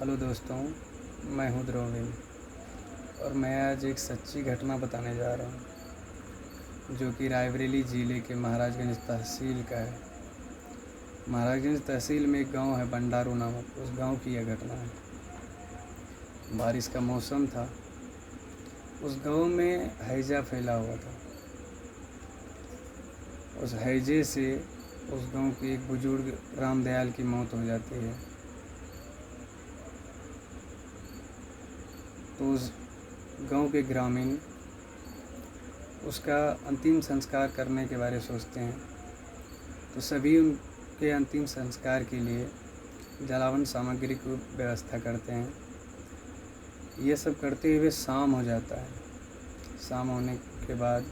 Hello दोस्तों, मैं हूँ द्रोविन और मैं आज एक सच्ची घटना बताने जा रहा हूँ जो कि रायबरेली ज़िले के महाराजगंज तहसील का है। महाराजगंज तहसील में एक गांव है बंडारू नामक, उस गांव की यह घटना है। बारिश का मौसम था। उस गांव में हैजा फैला हुआ था। उस हैजे से उस गांव के एक बुजुर्ग रामदयाल की मौत हो जाती है। तो उस गांव के ग्रामीण उसका अंतिम संस्कार करने के बारे में सोचते हैं। तो सभी उनके अंतिम संस्कार के लिए जलावन सामग्री की व्यवस्था करते हैं। ये सब करते हुए शाम हो जाता है। शाम होने के बाद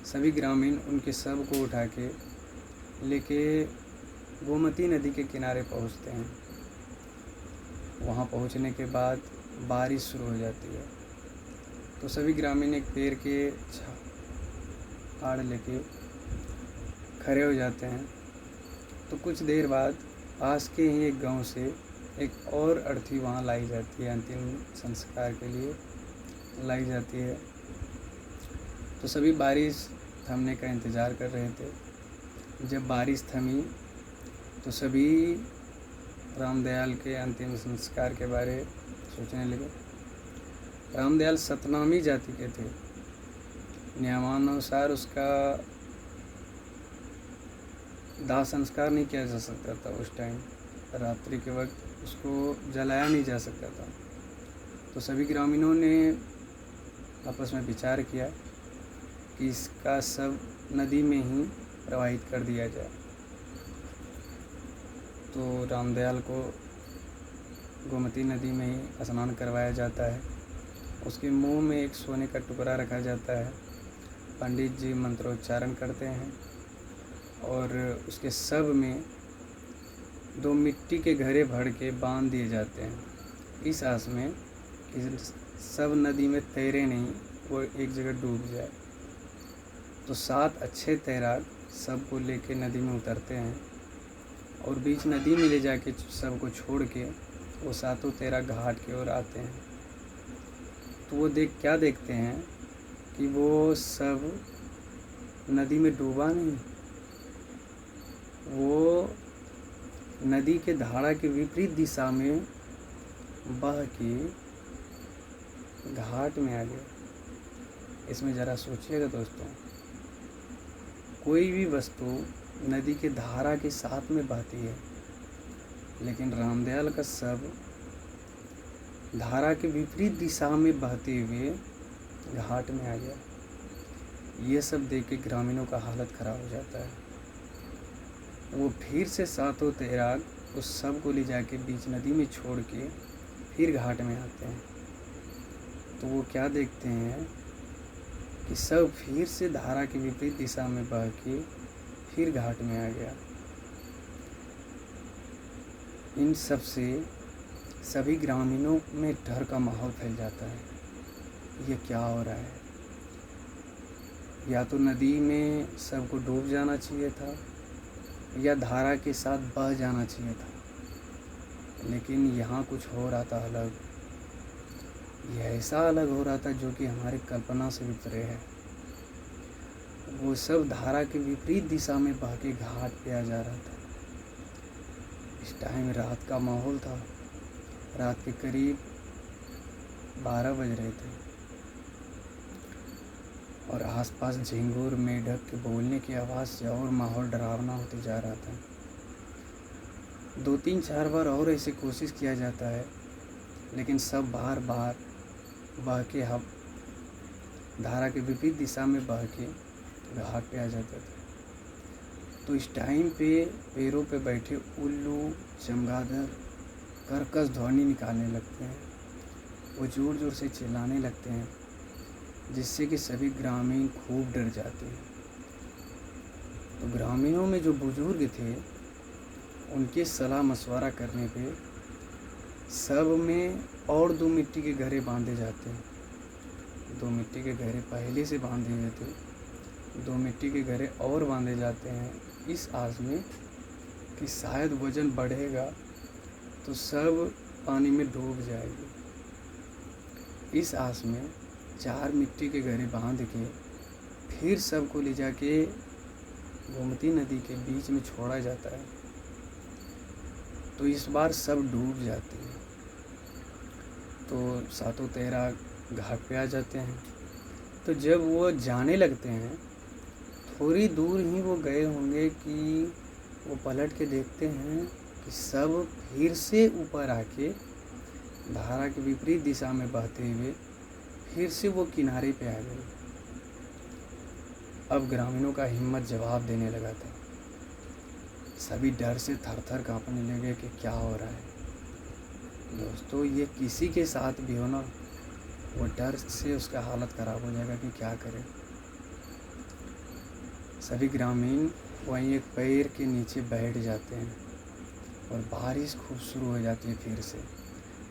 सभी ग्रामीण उनके शव को उठा के लेके गोमती नदी के किनारे पहुंचते हैं। वहां पहुंचने के बाद बारिश शुरू हो जाती है। तो सभी ग्रामीण एक पेड़ के आड़ लेके खड़े हो जाते हैं। तो कुछ देर बाद पास के ही एक गांव से एक और अर्थी वहाँ लाई जाती है, अंतिम संस्कार के लिए लाई जाती है। तो सभी बारिश थमने का इंतज़ार कर रहे थे। जब बारिश थमी तो सभी रामदयाल के अंतिम संस्कार के बारे सोचने लगे। रामदयाल सतनामी जाति के थे। नियमानुसार उसका दाह संस्कार नहीं किया जा सकता था। उस टाइम रात्रि के वक्त उसको जलाया नहीं जा सकता था। तो सभी ग्रामीणों ने आपस में विचार किया कि इसका शव नदी में ही प्रवाहित कर दिया जाए। तो रामदयाल को गोमती नदी में ही स्नान करवाया जाता है। उसके मुंह में एक सोने का टुकड़ा रखा जाता है। पंडित जी मंत्रोच्चारण करते हैं और उसके शव में 2 मिट्टी के घड़े भर के बांध दिए जाते हैं, इस आस में कि शव नदी में तैरे नहीं, वो एक जगह डूब जाए। तो 7 अच्छे तैराक शव को लेके नदी में उतरते हैं और बीच नदी में ले जाके शव को छोड़ के वो 7 तैराक घाट की ओर आते हैं। तो वो क्या देखते हैं कि वो शव नदी में डूबा नहीं, वो नदी के धारा के विपरीत दिशा में बह के घाट में आ गया। इसमें ज़रा सोचिएगा दोस्तों, कोई भी वस्तु नदी के धारा के साथ में बहती है, लेकिन रामदयाल का शव धारा के विपरीत दिशा में बहते हुए घाट में आ गया। ये सब देख के ग्रामीणों का हालत ख़राब हो जाता है। वो फिर से 7 तैराक उस शव को ले जाके बीच नदी में छोड़ के फिर घाट में आते हैं। तो वो क्या देखते हैं कि शव फिर से धारा के विपरीत दिशा में बह के फिर घाट में आ गया। इन सब से सभी ग्रामीणों में डर का माहौल फैल जाता है। ये क्या हो रहा है? या तो नदी में शव को डूब जाना चाहिए था या धारा के साथ बह जाना चाहिए था, लेकिन यहाँ कुछ हो रहा था अलग। यह ऐसा अलग हो रहा था जो कि हमारी कल्पना से भी परे है। वो सब धारा के विपरीत दिशा में बह के घाट पे आ जा रहा था। इस टाइम रात का माहौल था। रात के करीब 12 बज रहे थे और आसपास झिंगुर मेढक के बोलने की आवाज़ से और माहौल डरावना होते जा रहा था। 2-3-4 बार और ऐसे कोशिश किया जाता है, लेकिन सब बार बार बह के धारा के विपरीत दिशा में बह के घाट पे आ जाते थे। तो इस टाइम पे पेड़ों पे बैठे उल्लू चमगादड़ कर्कश ध्वनि निकालने लगते हैं। वो ज़ोर ज़ोर से चिल्लाने लगते हैं, जिससे कि सभी ग्रामीण खूब डर जाते हैं। तो ग्रामीणों में जो बुजुर्ग थे, उनके सलाह मशवरा करने पे सब में और 2 मिट्टी के घड़े बांधे जाते हैं। 2 मिट्टी के घड़े पहले से बांधे हुए थे, 2 मिट्टी के घड़े और बांधे जाते हैं, इस आस में कि शायद वज़न बढ़ेगा तो सब पानी में डूब जाएगी। इस आस में 4 मिट्टी के घड़े बांध के फिर सबको ले जाके गोमती नदी के बीच में छोड़ा जाता है। तो इस बार सब डूब जाते हैं। तो सातों तेरह घाट पे आ जाते हैं। तो जब वो जाने लगते हैं, थोड़ी दूर ही वो गए होंगे कि वो पलट के देखते हैं कि सब फिर से ऊपर आके धारा के विपरीत दिशा में बहते हुए फिर से वो किनारे पे आ गए। अब ग्रामीणों का हिम्मत जवाब देने लगा था। सभी डर से थर थर कांपने लगे कि क्या हो रहा है। दोस्तों, ये किसी के साथ भी हो ना, वो डर से उसका हालत ख़राब हो जाएगा कि क्या करे। सभी ग्रामीण वहीं एक पेड़ के नीचे बैठ जाते हैं और बारिश खूब शुरू हो जाती है फिर से।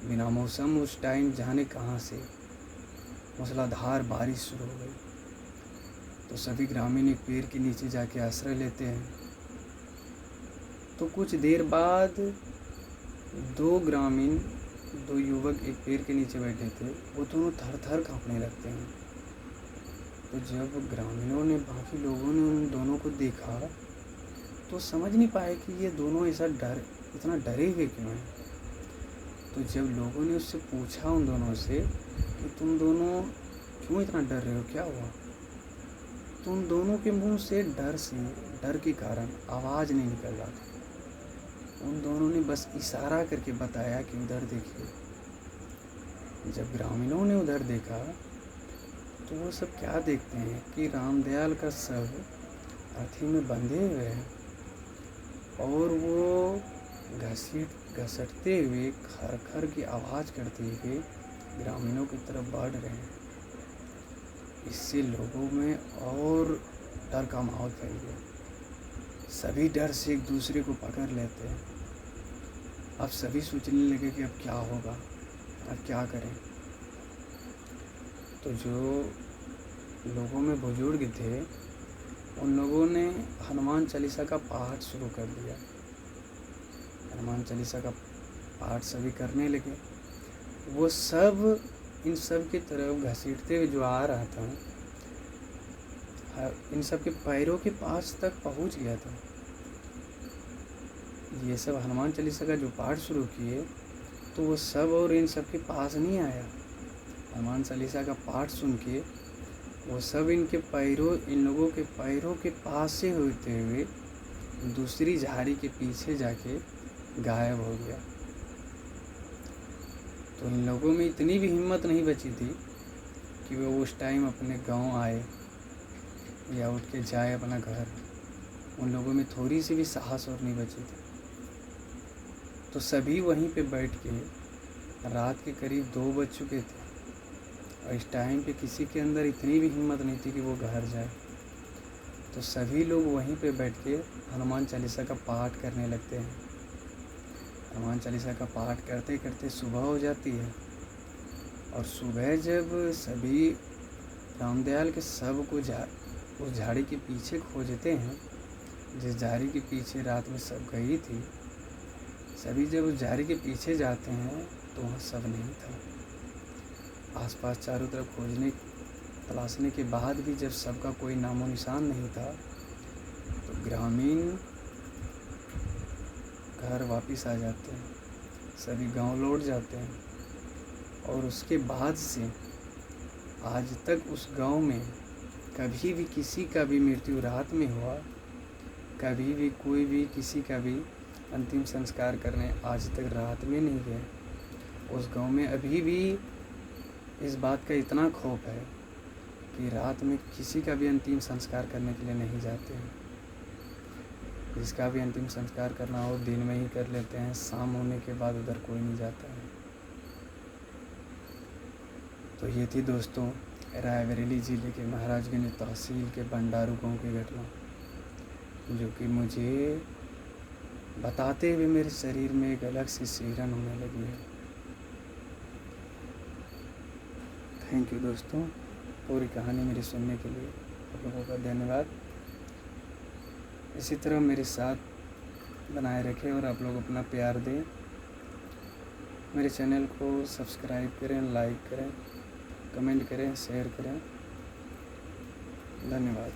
बिना मौसम उस टाइम जाने कहाँ से मूसलाधार बारिश शुरू हो गई। तो सभी ग्रामीण एक पेड़ के नीचे जाके आश्रय लेते हैं। तो कुछ देर बाद 2 युवक एक पेड़ के नीचे बैठे थे, वो दोनों थर थर कांपने लगते हैं। तो जब ग्रामीणों ने, बाकी लोगों ने उन दोनों को देखा तो समझ नहीं पाए कि ये दोनों इतना डरे हुए क्यों हैं। तो जब लोगों ने उससे पूछा उन दोनों से कि तुम दोनों क्यों इतना डर रहे हो, क्या हुआ, तो उन दोनों के मुंह से डर के कारण आवाज़ नहीं निकल रहा था। उन दोनों ने बस इशारा करके बताया कि उधर देखिए। जब ग्रामीणों ने उधर देखा तो वो सब क्या देखते हैं कि रामदयाल का शव अर्थी में बंधे हुए हैं और वो घसटते हुए खर खर की आवाज़ करते हुए ग्रामीणों की तरफ बढ़ रहे हैं। इससे लोगों में और डर का माहौल फैल गया। सभी डर से एक दूसरे को पकड़ लेते हैं। अब सभी सोचने लगे कि अब क्या होगा, अब क्या करें। तो जो लोगों में बुजुर्ग थे, उन लोगों ने हनुमान चालीसा का पाठ शुरू कर दिया। हनुमान चालीसा का पाठ सभी करने लगे। वो सब इन सब की तरफ घसीटते हुए जो आ रहा था, इन सब के पैरों के पास तक पहुंच गया था। ये सब हनुमान चालीसा का जो पाठ शुरू किए तो वो सब और इन सब के पास नहीं आया। हनुमान चालीसा का पाठ सुन के वो सब इन लोगों के पैरों के पास से होते हुए दूसरी झाड़ी के पीछे जाके गायब हो गया। तो इन लोगों में इतनी भी हिम्मत नहीं बची थी कि वो उस टाइम अपने गांव आए या उठ के जाए अपना घर। उन लोगों में थोड़ी सी भी साहस और नहीं बची थी। तो सभी वहीं पे बैठ के, रात के करीब 2 बज चुके थे और इस टाइम पे किसी के अंदर इतनी भी हिम्मत नहीं थी कि वो घर जाए। तो सभी लोग वहीं पे बैठ के हनुमान चालीसा का पाठ करने लगते हैं। हनुमान चालीसा का पाठ करते करते सुबह हो जाती है और सुबह जब सभी रामदयाल के शव को उस झाड़ी के पीछे खोजते हैं, जिस झाड़ी के पीछे रात में सब गई थी, सभी जब उस झाड़ी के पीछे जाते हैं तो वहाँ सब नहीं था। आसपास चारों तरफ तलाशने के बाद भी जब सबका कोई नामो निशान नहीं था तो ग्रामीण घर वापस आ जाते हैं। सभी गांव लौट जाते हैं और उसके बाद से आज तक उस गांव में कभी भी किसी का भी मृत्यु रात में हुआ, कभी भी कोई भी किसी का भी अंतिम संस्कार करने आज तक रात में नहीं गए। उस गांव में अभी भी इस बात का इतना खौफ है कि रात में किसी का भी अंतिम संस्कार करने के लिए नहीं जाते हैं। जिसका भी अंतिम संस्कार करना हो दिन में ही कर लेते हैं, शाम होने के बाद उधर कोई नहीं जाता है। तो ये थी दोस्तों रायबरेली ज़िले के महाराजगंज तहसील के बंडारू गांव की घटना, जो कि मुझे बताते हुए मेरे शरीर में एक अलग सी सिहरन होने लगी है। थैंक यू दोस्तों, पूरी कहानी मेरी सुनने के लिए आप लोगों का धन्यवाद। इसी तरह मेरे साथ बनाए रखें और आप लोग अपना प्यार दें। मेरे चैनल को सब्सक्राइब करें, लाइक करें, कमेंट करें, शेयर करें। धन्यवाद।